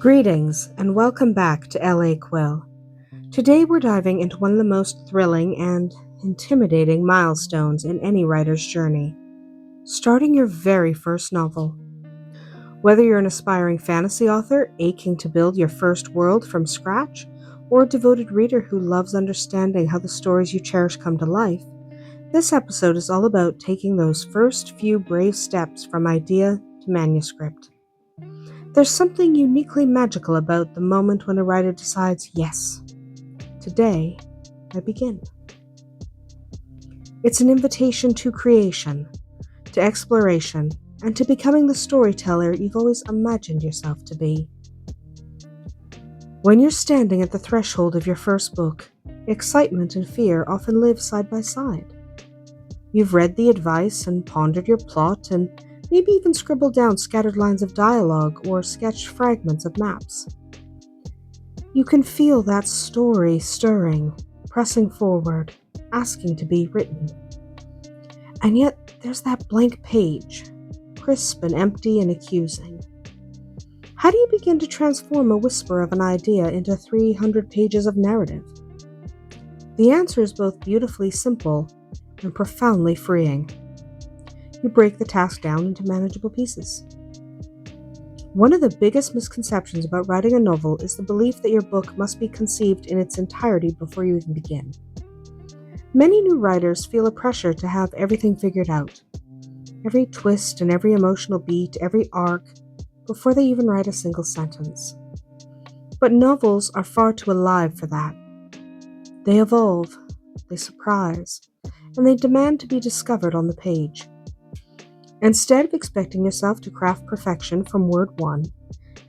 Greetings and welcome back to LA Quill. Today we're diving into one of the most thrilling and intimidating milestones in any writer's journey, starting your very first novel. Whether you're an aspiring fantasy author aching to build your first world from scratch, or a devoted reader who loves understanding how the stories you cherish come to life, this episode is all about taking those first few brave steps from idea to manuscript. There's something uniquely magical about the moment when a writer decides, yes, today I begin. It's an invitation to creation, to exploration, and to becoming the storyteller you've always imagined yourself to be. When you're standing at the threshold of your first book, excitement and fear often live side by side. You've read the advice and pondered your plot and maybe even scribbled down scattered lines of dialogue or sketched fragments of maps. You can feel that story stirring, pressing forward, asking to be written. And yet there's that blank page, crisp and empty and accusing. How do you begin to transform a whisper of an idea into 300 pages of narrative? The answer is both beautifully simple and profoundly freeing. You break the task down into manageable pieces. One of the biggest misconceptions about writing a novel is the belief that your book must be conceived in its entirety before you even begin. Many new writers feel a pressure to have everything figured out, every twist and every emotional beat, every arc, before they even write a single sentence. But novels are far too alive for that. They evolve, they surprise, and they demand to be discovered on the page. Instead of expecting yourself to craft perfection from word one,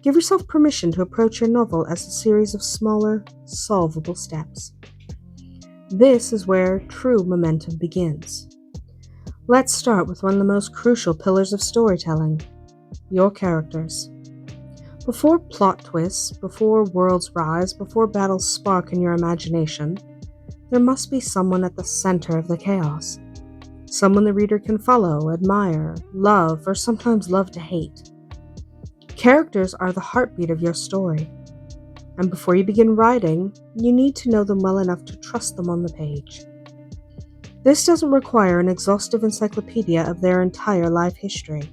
give yourself permission to approach your novel as a series of smaller, solvable steps. This is where true momentum begins. Let's start with one of the most crucial pillars of storytelling, your characters. Before plot twists, before worlds rise, before battles spark in your imagination, there must be someone at the center of the chaos. Someone the reader can follow, admire, love, or sometimes love to hate. Characters are the heartbeat of your story, and before you begin writing, you need to know them well enough to trust them on the page. This doesn't require an exhaustive encyclopedia of their entire life history.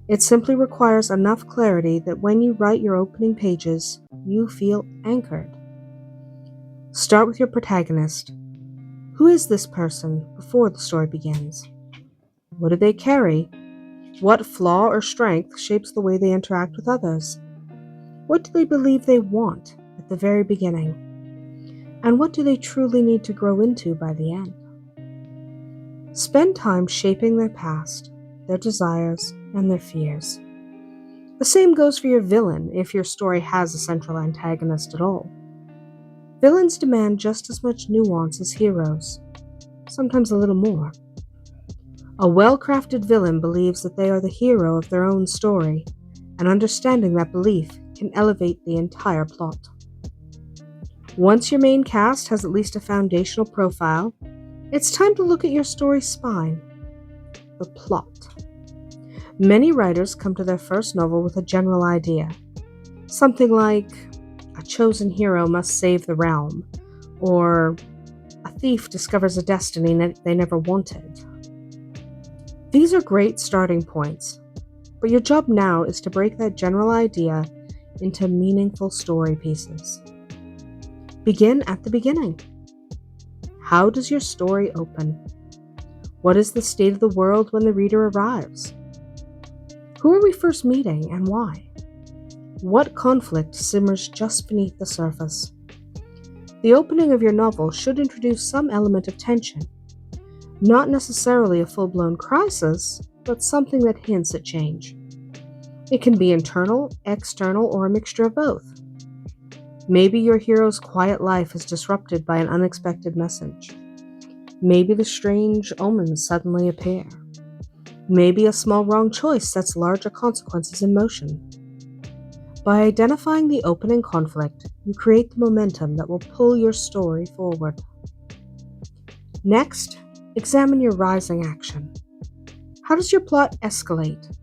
It simply requires enough clarity that when you write your opening pages, you feel anchored. Start with your protagonist. Who is this person before the story begins? What do they carry? What flaw or strength shapes the way they interact with others? What do they believe they want at the very beginning? And what do they truly need to grow into by the end? Spend time shaping their past, their desires, and their fears. The same goes for your villain if your story has a central antagonist at all. Villains demand just as much nuance as heroes, sometimes a little more. A well-crafted villain believes that they are the hero of their own story, and understanding that belief can elevate the entire plot. Once your main cast has at least a foundational profile, it's time to look at your story's spine, the plot. Many writers come to their first novel with a general idea, something like a chosen hero must save the realm, or a thief discovers a destiny they never wanted. These are great starting points, but your job now is to break that general idea into meaningful story pieces. Begin at the beginning. How does your story open? What is the state of the world when the reader arrives? Who are we first meeting and why? What conflict simmers just beneath the surface? The opening of your novel should introduce some element of tension. Not necessarily a full-blown crisis, but something that hints at change. It can be internal, external, or a mixture of both. Maybe your hero's quiet life is disrupted by an unexpected message. Maybe the strange omens suddenly appear. Maybe a small wrong choice sets larger consequences in motion. By identifying the opening conflict, you create the momentum that will pull your story forward. Next, examine your rising action. How does your plot escalate?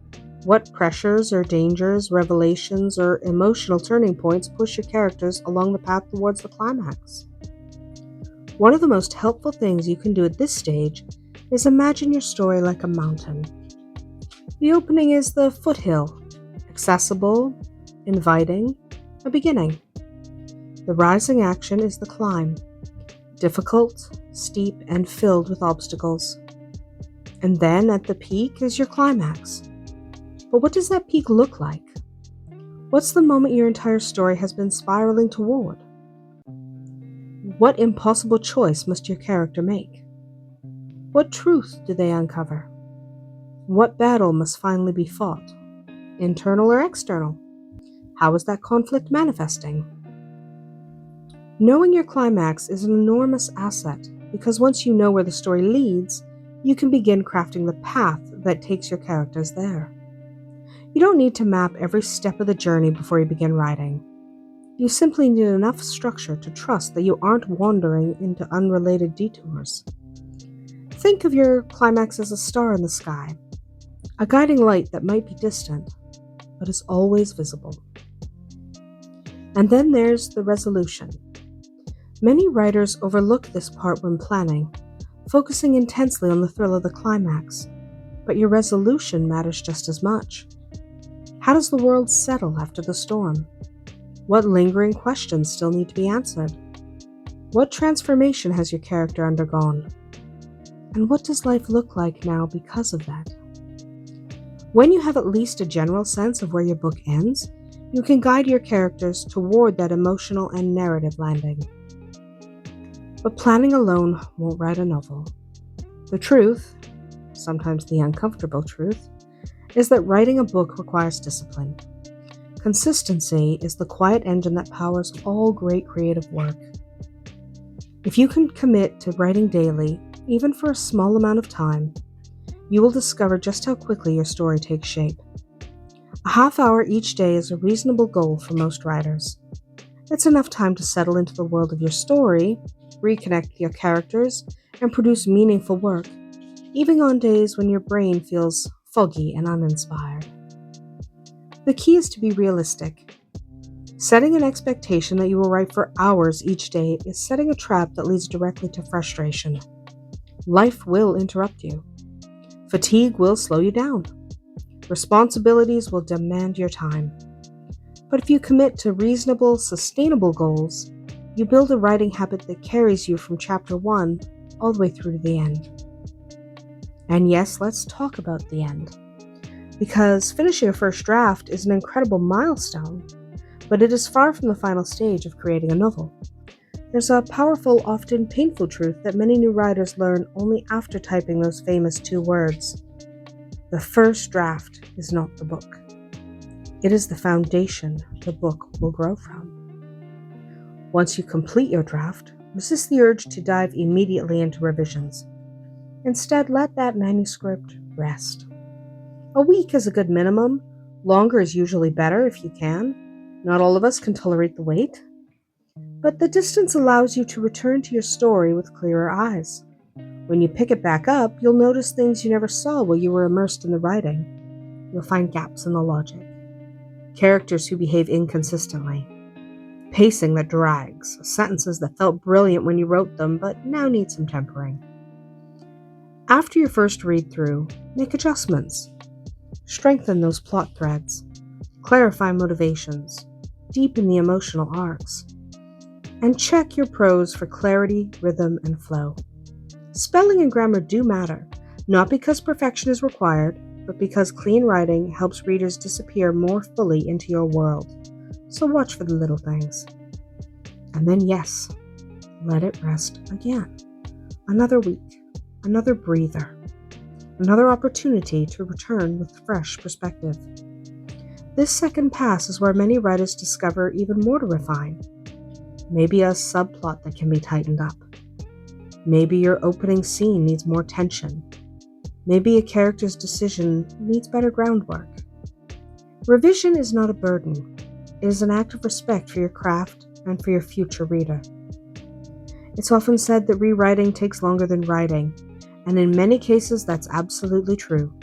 What pressures or dangers, revelations, or emotional turning points push your characters along the path towards the climax? One of the most helpful things you can do at this stage is imagine your story like a mountain. The opening is the foothill, accessible, inviting, a beginning. The rising action is the climb, difficult, steep, and filled with obstacles. And then at the peak is your climax. But what does that peak look like? What's the moment your entire story has been spiraling toward? What impossible choice must your character make? What truth do they uncover? What battle must finally be fought? Internal or external? How is that conflict manifesting? Knowing your climax is an enormous asset because once you know where the story leads, you can begin crafting the path that takes your characters there. You don't need to map every step of the journey before you begin writing. You simply need enough structure to trust that you aren't wandering into unrelated detours. Think of your climax as a star in the sky, a guiding light that might be distant, but is always visible. And then there's the resolution. Many writers overlook this part when planning, focusing intensely on the thrill of the climax, but your resolution matters just as much. How does the world settle after the storm? What lingering questions still need to be answered? What transformation has your character undergone? And what does life look like now because of that? When you have at least a general sense of where your book ends, you can guide your characters toward that emotional and narrative landing. But planning alone won't write a novel. The truth, sometimes the uncomfortable truth, is that writing a book requires discipline. Consistency is the quiet engine that powers all great creative work. If you can commit to writing daily, even for a small amount of time, you will discover just how quickly your story takes shape. A half hour each day is a reasonable goal for most writers. It's enough time to settle into the world of your story, reconnect with your characters, and produce meaningful work, even on days when your brain feels foggy and uninspired. The key is to be realistic. Setting an expectation that you will write for hours each day is setting a trap that leads directly to frustration. Life will interrupt you. Fatigue will slow you down. Responsibilities will demand your time. But if you commit to reasonable, sustainable goals, you build a writing habit that carries you from chapter 1 all the way through to the end. And yes, let's talk about the end. Because finishing a first draft is an incredible milestone, but it is far from the final stage of creating a novel. There's a powerful, often painful truth that many new writers learn only after typing those famous 2 words. The first draft is not the book. It is the foundation the book will grow from. Once you complete your draft, resist the urge to dive immediately into revisions. Instead, let that manuscript rest. A week is a good minimum. Longer is usually better if you can. Not all of us can tolerate the wait. But the distance allows you to return to your story with clearer eyes. When you pick it back up, you'll notice things you never saw while you were immersed in the writing. You'll find gaps in the logic, characters who behave inconsistently, pacing that drags, sentences that felt brilliant when you wrote them but now need some tempering. After your first read through, make adjustments. Strengthen those plot threads, clarify motivations, deepen the emotional arcs, and check your prose for clarity, rhythm, and flow. Spelling and grammar do matter, not because perfection is required, but because clean writing helps readers disappear more fully into your world. So watch for the little things. And then yes, let it rest again. Another week, another breather, another opportunity to return with fresh perspective. This second pass is where many writers discover even more to refine. Maybe a subplot that can be tightened up. Maybe your opening scene needs more tension. Maybe a character's decision needs better groundwork. Revision is not a burden. It is an act of respect for your craft and for your future reader. It's often said that rewriting takes longer than writing, and in many cases that's absolutely true.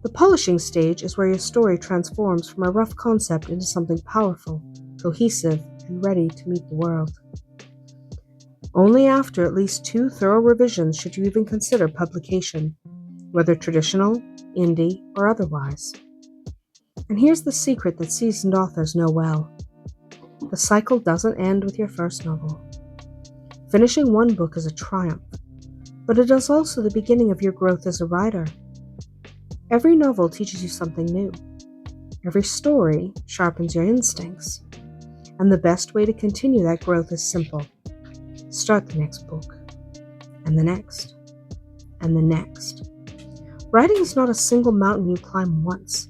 The polishing stage is where your story transforms from a rough concept into something powerful, cohesive, and ready to meet the world. Only after at least 2 thorough revisions should you even consider publication, whether traditional, indie, or otherwise. And here's the secret that seasoned authors know well. The cycle doesn't end with your first novel. Finishing one book is a triumph, but it is also the beginning of your growth as a writer. Every novel teaches you something new. Every story sharpens your instincts. And the best way to continue that growth is simple. Start the next book, and the next, and the next. Writing is not a single mountain you climb once.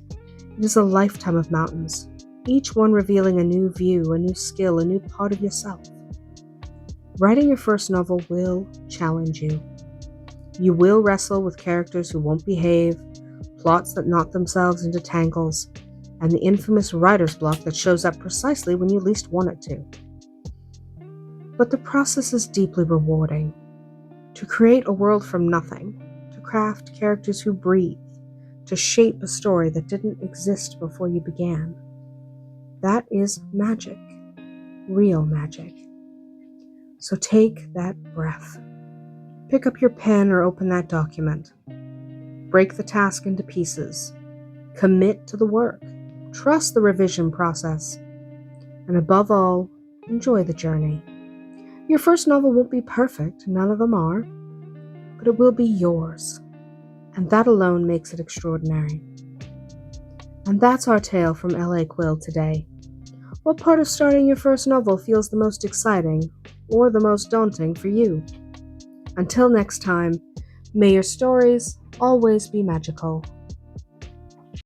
It is a lifetime of mountains, each one revealing a new view, a new skill, a new part of yourself. Writing your first novel will challenge you. You will wrestle with characters who won't behave, plots that knot themselves into tangles, and the infamous writer's block that shows up precisely when you least want it to. But the process is deeply rewarding. To create a world from nothing, to craft characters who breathe, to shape a story that didn't exist before you began. That is magic, real magic. So take that breath. Pick up your pen or open that document. Break the task into pieces. Commit to the work. Trust the revision process. And above all, enjoy the journey. Your first novel won't be perfect, none of them are, but it will be yours. And that alone makes it extraordinary. And that's our tale from L.A. Quill today. What part of starting your first novel feels the most exciting or the most daunting for you? Until next time, may your stories always be magical.